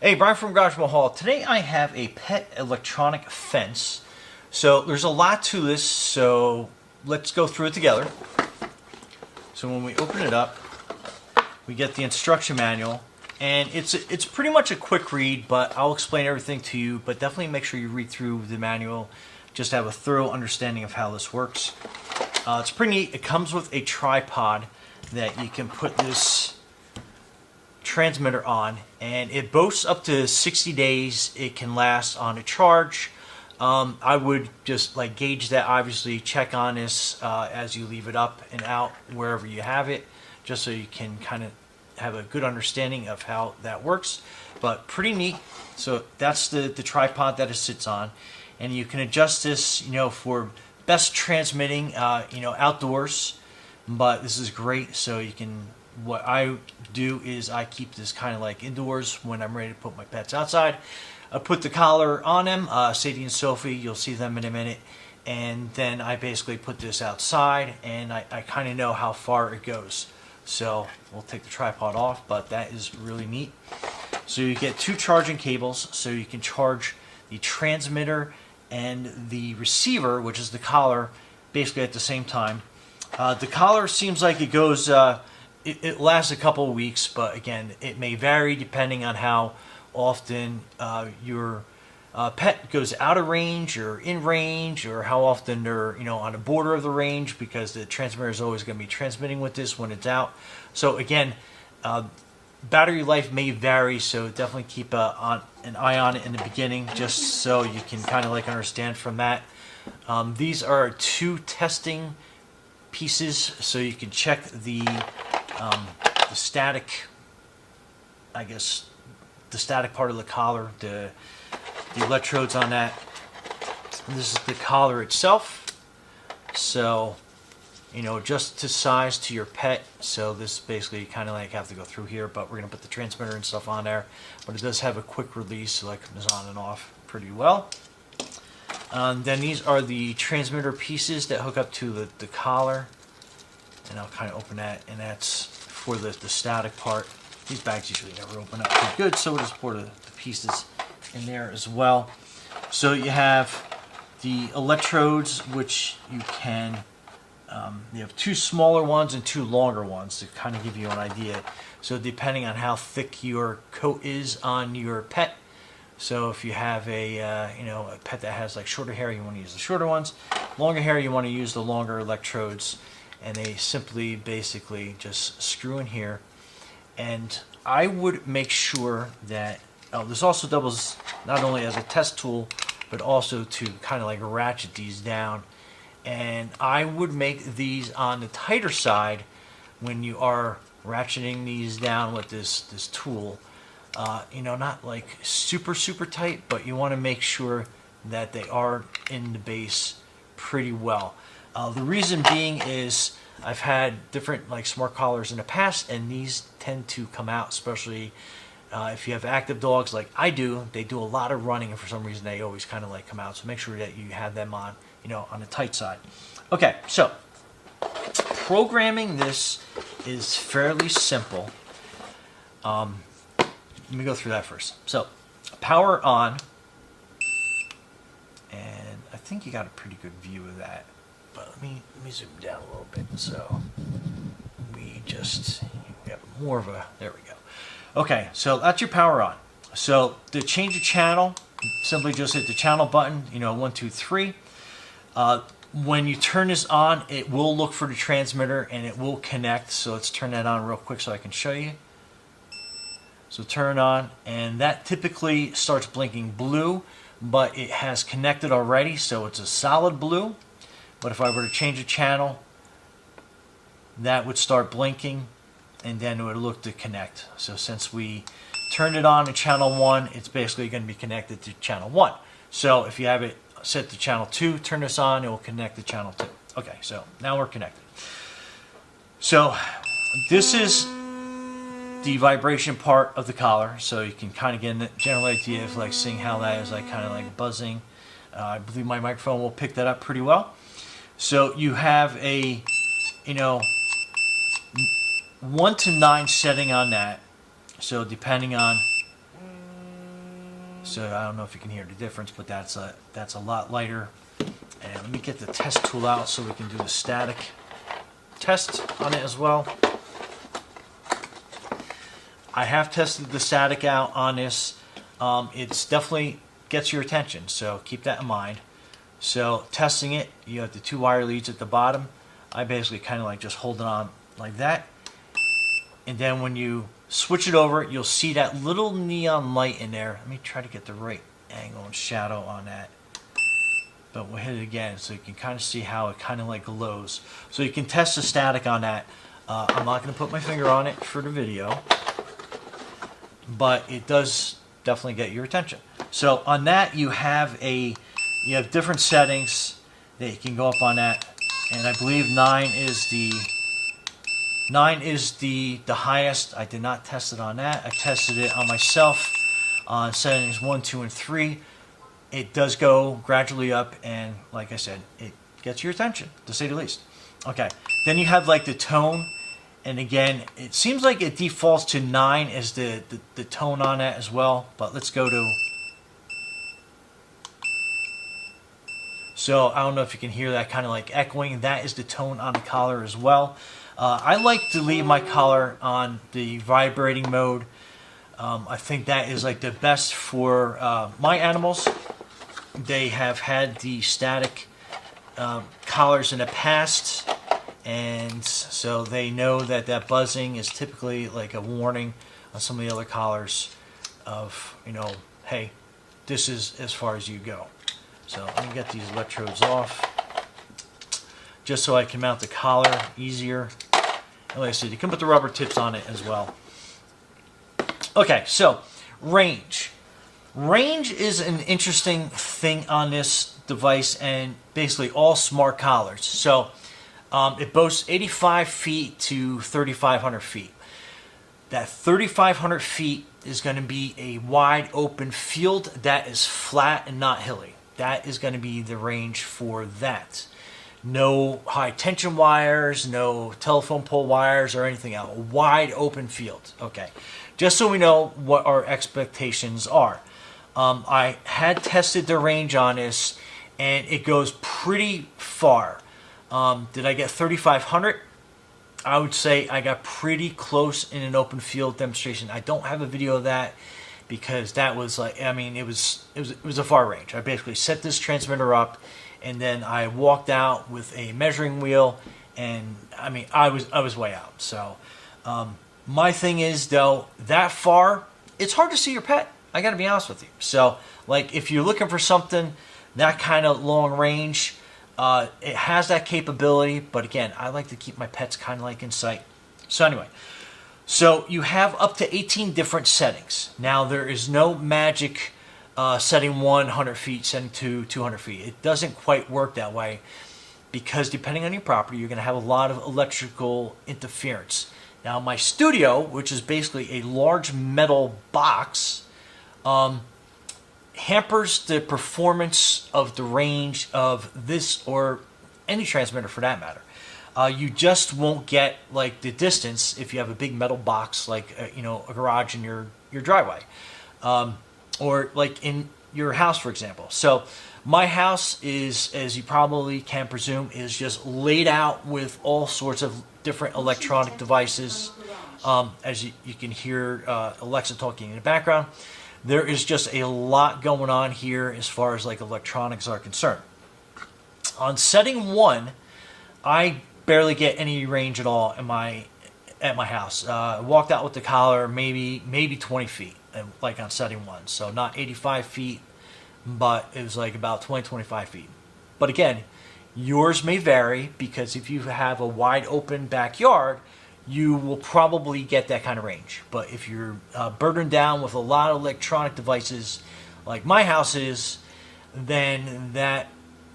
Hey, Brian from Garage Mahal. Today I have a pet electronic fence. So there's a lot to this, so let's go through it together. So when we open it up, we get the instruction manual, and it's pretty much a quick read, but I'll explain everything to you, but definitely make sure you read through the manual just to have a thorough understanding of how this works. It's pretty neat. It comes with a tripod that you can put this transmitter on, and it boasts up to 60 days it can last on a charge. I would just gauge that, obviously check on this as you leave it up and out wherever you have it, just so you can kind of have a good understanding of how that works. But pretty neat. So that's the tripod that it sits on, and you can adjust this for best transmitting outdoors, but this is great. So you can, what I do is I keep this kind of indoors when I'm ready to put my pets outside. I put the collar on them, Sadie and Sophie, you'll see them in a minute, and then I basically put this outside, and I kind of know how far it goes. So we'll take the tripod off, but that is really neat. So you get two charging cables, so you can charge the transmitter and the receiver, which is the collar, basically at the same time. The collar seems like it goes, it lasts a couple of weeks, but again, it may vary depending on how often your pet goes out of range or in range, or how often they're on the border of the range, because the transmitter is always going to be transmitting with this when it's out. So again, battery life may vary, so definitely keep an eye on it in the beginning, just so you can kind of understand from that. These are two testing pieces, so you can check the static, the static part of the collar, the electrodes on that. This is the collar itself, so just to size to your pet. So this basically kind of have to go through here, but we're gonna put the transmitter and stuff on there, but it does have a quick release, so that comes on and off pretty well. Then these are the transmitter pieces that hook up to the collar, and I'll kind of open that, and that's for the static part. These bags usually never open up pretty good, so we'll just pour the pieces in there as well. So you have the electrodes, which you can, you have two smaller ones and two longer ones to kind of give you an idea. So depending on how thick your coat is on your pet, so if you have a pet that has shorter hair, you want to use the shorter ones. Longer hair, you want to use the longer electrodes, and they simply basically just screw in here. And I would make sure that this also doubles not only as a test tool, but also to kind of ratchet these down. And I would make these on the tighter side when you are ratcheting these down with this tool. Not super tight, but you want to make sure that they are in the base pretty well. The reason being is I've had different smart collars in the past, and these tend to come out, especially if you have active dogs like I do. They do a lot of running, and for some reason they always kind of come out. So make sure that you have them on on the tight side. Okay, so programming this is fairly simple. Let me go through that first. So power on, and I think you got a pretty good view of that, but let me zoom down a little bit, so we have more of a, there we go. Okay, so that's your power on. So to change the channel, simply just hit the channel button, 1, 2, 3. When you turn this on, it will look for the transmitter and it will connect. So let's turn that on real quick so I can show you. So turn on, and that typically starts blinking blue, but it has connected already, so it's a solid blue. But if I were to change the channel, that would start blinking, and then it would look to connect. So since we turned it on to channel 1, it's basically going to be connected to channel 1. So if you have it set to channel 2, turn this on, it will connect to channel 2. Okay, so now we're connected. So this is the vibration part of the collar, so you can kind of get a general idea of seeing how that is kind of buzzing. I believe my microphone will pick that up pretty well. So you have a 1 to 9 setting on that. So depending on So I don't know if you can hear the difference, but that's a lot lighter. And let me get the test tool out so we can do the static test on it as well. I have tested the static out on this. It's definitely gets your attention, so keep that in mind. So testing it, you have the 2 wire leads at the bottom. I basically kind of like just hold it on like that. And then when you switch it over, you'll see that little neon light in there. Let me try to get the right angle and shadow on that. But we'll hit it again so you can kind of see how it kind of like glows. So you can test the static on that. I'm not going to put my finger on it for the video, but it does definitely get your attention. So on that you have different settings that you can go up on that, and I believe 9 is the highest. I did not test it on that. I tested it on myself on settings 1, 2, and 3. It does go gradually up, and like I said, it gets your attention, to say the least. Okay, then you have like the tone, and again, it seems like it defaults to 9 as the tone on that as well, but let's go to... So I don't know if you can hear that kind of like echoing. That is the tone on the collar as well. I like to leave my collar on the vibrating mode. I think that is like the best for my animals. They have had the static collars in the past, and so they know that that buzzing is typically like a warning on some of the other collars of, you know, hey, this is as far as you go. So let me get these electrodes off just so I can mount the collar easier. And like I said, you can put the rubber tips on it as well. Okay, so range. Range is an interesting thing on this device, and basically all smart collars. So it boasts 85 feet to 3,500 feet. That 3,500 feet is going to be a wide open field that is flat and not hilly. That is going to be the range for that. No high tension wires, no telephone pole wires or anything else. A wide open field. Okay, just so we know what our expectations are. I had tested the range on this, and it goes pretty far. Did I get 3,500? I would say I got pretty close in an open field demonstration. I don't have a video of that because that was like, I mean, it was a far range. I basically set this transmitter up, and then I walked out with a measuring wheel, and I mean, I was way out. So my thing is, though, that far, it's hard to see your pet. I got to be honest with you. So, like, if you're looking for something that kind of long range, it has that capability. But again, I like to keep my pets kind of like in sight. So anyway, so you have up to 18 different settings. Now, there is no magic setting 1, 100 feet, setting 2, 200 feet. It doesn't quite work that way because depending on your property, you're going to have a lot of electrical interference. Now, my studio, which is basically a large metal box, hampers the performance of the range of this or any transmitter for that matter. You just won't get like the distance if you have a big metal box like a garage in your driveway, or like in your house, for example. So my house is, as you probably can presume, is just laid out with all sorts of different electronic devices. As you can hear Alexa talking in the background. There is just a lot going on here as far as like electronics are concerned. On setting 1, I barely get any range at all at my house. I walked out with the collar maybe 20 feet, like on setting 1. So not 85 feet, but it was like about 25 feet. But again, yours may vary because if you have a wide open backyard, you will probably get that kind of range. But if you're burdened down with a lot of electronic devices, like my house is, then that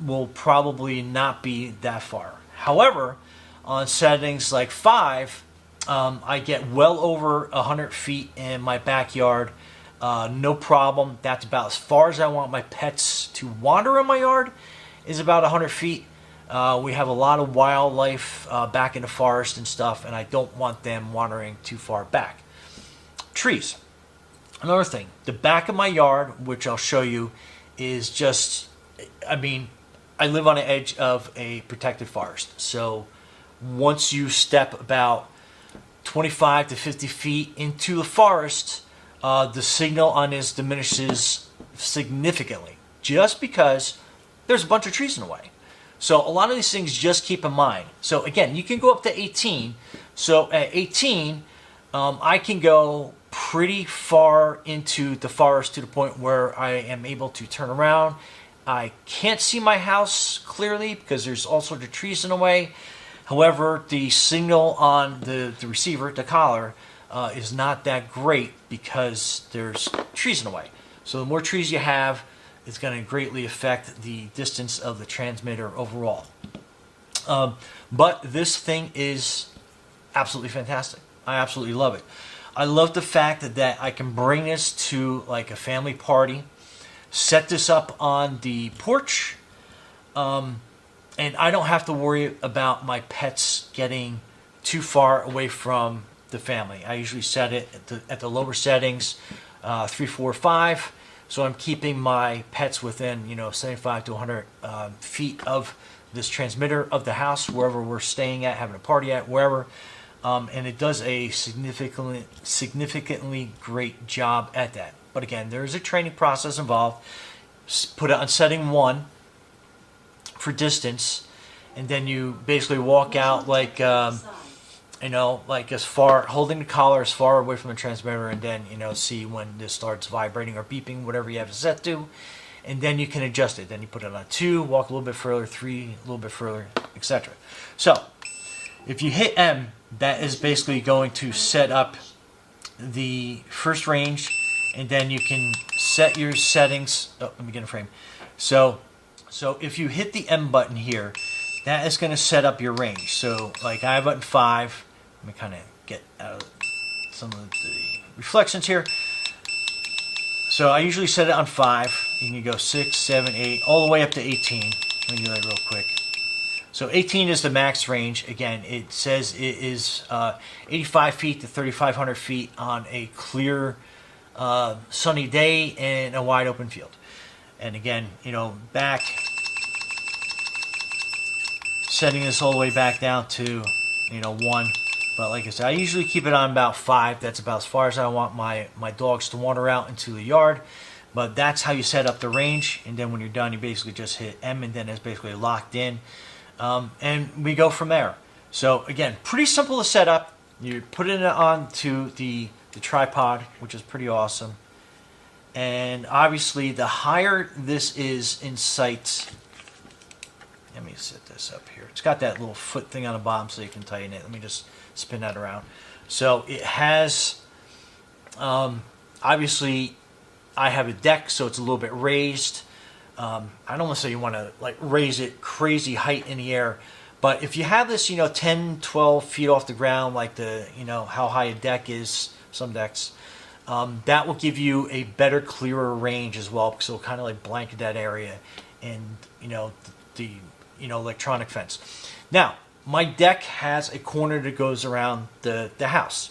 will probably not be that far. However, on settings like 5, I get well over 100 feet in my backyard. No problem. That's about as far as I want my pets to wander in my yard, is about 100 feet. We have a lot of wildlife back in the forest and stuff, and I don't want them wandering too far back. Trees. Another thing, the back of my yard, which I'll show you, is just, I mean, I live on the edge of a protected forest. So once you step about 25 to 50 feet into the forest, the signal on this diminishes significantly just because there's a bunch of trees in the way. So a lot of these things just keep in mind. So again, you can go up to 18. So at 18, I can go pretty far into the forest to the point where I am able to turn around. I can't see my house clearly because there's all sorts of trees in the way. However, the signal on the receiver, the collar, is not that great because there's trees in the way. So the more trees you have, it's going to greatly affect the distance of the transmitter overall. But this thing is absolutely fantastic. I absolutely love it. I love the fact that I can bring this to like a family party, set this up on the porch, and I don't have to worry about my pets getting too far away from the family. I usually set it at the lower settings, 3, 4, 5. So I'm keeping my pets within 75 to 100 feet of this transmitter of the house, wherever we're staying at, having a party at, wherever. And it does a significantly great job at that. But again, there is a training process involved. Put it on setting 1 for distance, and then you basically walk out like like as far, holding the collar as far away from the transmitter, and then see when this starts vibrating or beeping, whatever you have it set to, and then you can adjust it. Then you put it on 2, walk a little bit further, 3, a little bit further, etc. So if you hit M, that is basically going to set up the first range, and then you can set your settings. Oh, let me get a frame. So if you hit the M button here, that is going to set up your range. So like I have button 5. Let me kind of get out of some of the reflections here. So I usually set it on 5. You can go 6, 7, 8, all the way up to 18. Let me do that real quick. So 18 is the max range. Again, it says it is 85 feet to 3,500 feet on a clear, sunny day in a wide open field. And again, back, setting this all the way back down to 1. But like I said, I usually keep it on about 5. That's about as far as I want my dogs to wander out into the yard. But that's how you set up the range. And then when you're done, you basically just hit M, and then it's basically locked in. And we go from there. So again, pretty simple to set up. You put it onto the tripod, which is pretty awesome. And obviously, the higher this is in sight, let me set this up here. It's got that little foot thing on the bottom so you can tighten it. Let me just spin that around. So it has, obviously, I have a deck, so it's a little bit raised. I don't want to say you want to like raise it crazy height in the air, but if you have this, 10, 12 feet off the ground, like how high a deck is, some decks, that will give you a better, clearer range as well, because it'll kind of like blanket that area and the electronic fence. Now, my deck has a corner that goes around the house.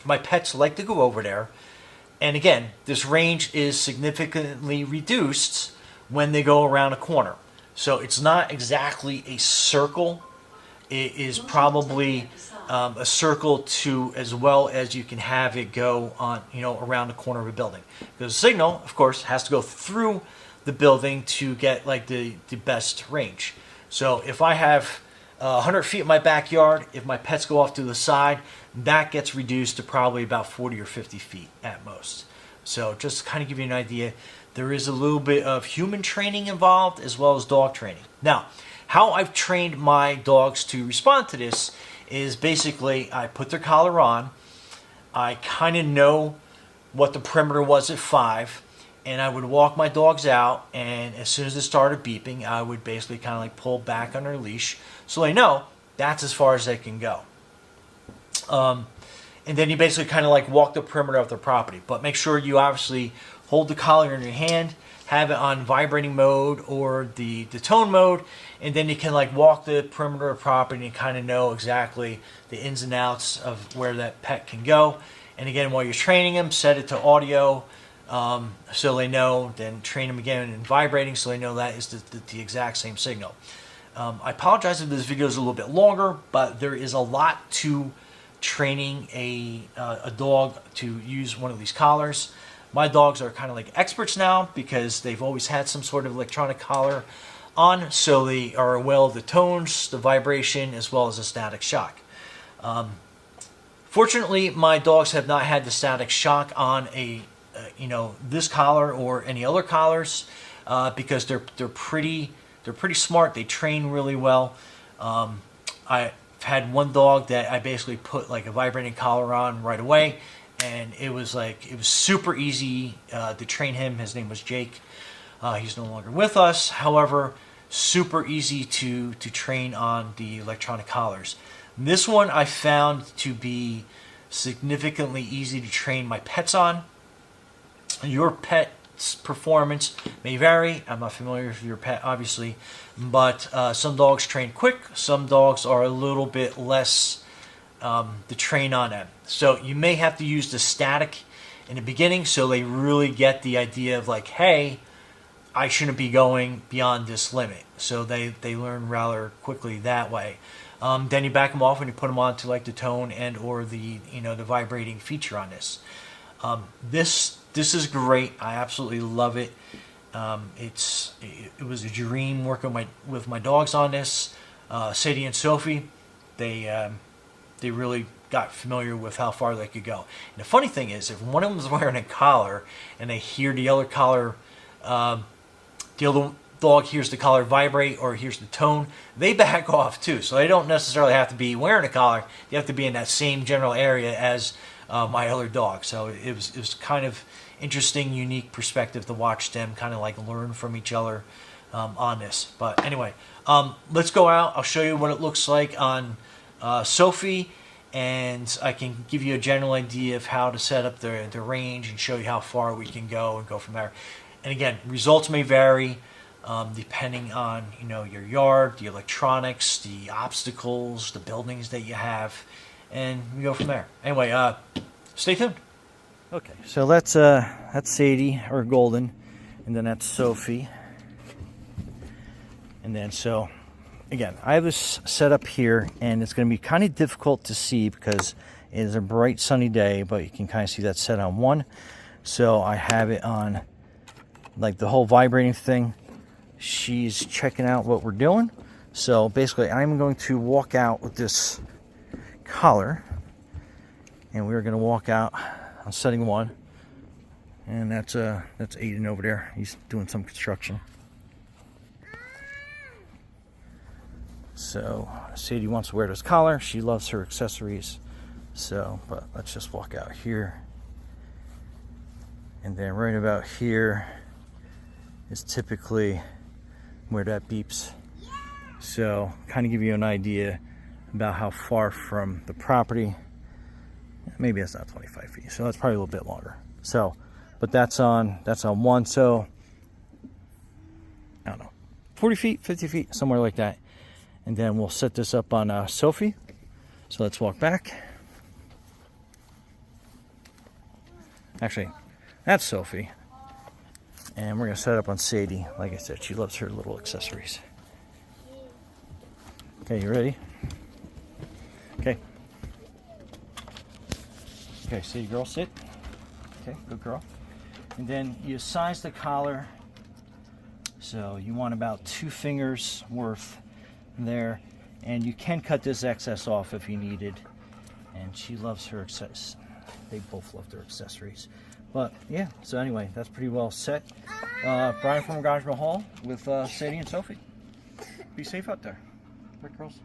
My pets like to go over there, and again, this range is significantly reduced when they go around a corner. So it's not exactly a circle. It is probably a circle to as well as you can have it go on, around the corner of a building. Because the signal, of course, has to go through the building to get like the best range. So if I have 100 feet in my backyard, if my pets go off to the side, that gets reduced to probably about 40 or 50 feet at most. So just to kind of give you an idea, there is a little bit of human training involved as well as dog training. Now, how I've trained my dogs to respond to this is basically I put their collar on, I kind of know what the perimeter was at 5, and I would walk my dogs out, and as soon as it started beeping, I would basically kind of like pull back on their leash so they know that's as far as they can go. And then you basically kind of like walk the perimeter of the property, but make sure you obviously hold the collar in your hand, have it on vibrating mode or the tone mode, and then you can like walk the perimeter of property and kind of know exactly the ins and outs of where that pet can go. And again, while you're training them, set it to audio so they know, then train them again in vibrating so they know that is the exact same signal. I apologize if this video is a little bit longer, but there is a lot to training a dog to use one of these collars. My dogs are kind of like experts now because they've always had some sort of electronic collar on, so they are aware of the tones, the vibration, as well as the static shock. Fortunately, my dogs have not had the static shock on this collar or any other collars because they're pretty smart. They train really well. I've had one dog that I basically put like a vibrating collar on right away, and it was super easy to train him. His name was Jake. He's no longer with us. However, super easy to train on the electronic collars. This one I found to be significantly easy to train my pets on. Your pet's performance may vary. I'm not familiar with your pet, obviously, but some dogs train quick. Some dogs are a little bit less to train on them. So you may have to use the static in the beginning so they really get the idea of like, hey, I shouldn't be going beyond this limit. So they learn rather quickly that way. Then you back them off and you put them on to like the tone and or the the vibrating feature on this. This is great. I absolutely love it. It was a dream working with my dogs on this. Sadie and Sophie, they really got familiar with how far they could go. And the funny thing is, if one of them is wearing a collar and they hear the other collar, the other dog hears the collar vibrate or hears the tone, they back off too. So they don't necessarily have to be wearing a collar. They have to be in that same general area as my other dog. So it was kind of interesting, unique perspective to watch them kind of like learn from each other on this. But anyway, let's go out. I'll show you what it looks like on Sophie, and I can give you a general idea of how to set up the range and show you how far we can go and go from there. And again, results may vary depending on your yard, the electronics, the obstacles, the buildings that you have, and we go from there. Anyway, stay tuned. Okay, so that's Sadie, or Golden, and then that's Sophie. And then so again, I have this set up here, and it's going to be kind of difficult to see because it is a bright sunny day, but you can kind of see that set on 1. So I have it on like the whole vibrating thing. She's checking out what we're doing. So basically I'm going to walk out with this collar, and we're going to walk out on setting 1, and that's Aiden over there. He's doing some construction. So Sadie wants to wear this collar. She loves her accessories. So, but let's just walk out here, and then right about here is typically where that beeps. So kind of give you an idea about how far from the property. Maybe that's not 25 feet, so that's probably a little bit longer. So, but that's on 1, so I don't know, 40 feet, 50 feet, somewhere like that. And then we'll set this up on Sophie. So let's walk back. Actually, that's Sophie. And we're gonna set it up on Sadie. Like I said, she loves her little accessories. Okay, you ready? Okay. Okay, Sadie girl, sit. Okay, good girl. And then you size the collar. So you want about 2 fingers worth there. And you can cut this excess off if you needed. And she loves her accessories. They both love their accessories. But yeah, so anyway, that's pretty well set. Brian from Garage Hall with Sadie and Sophie. Be safe out there. Right, girls?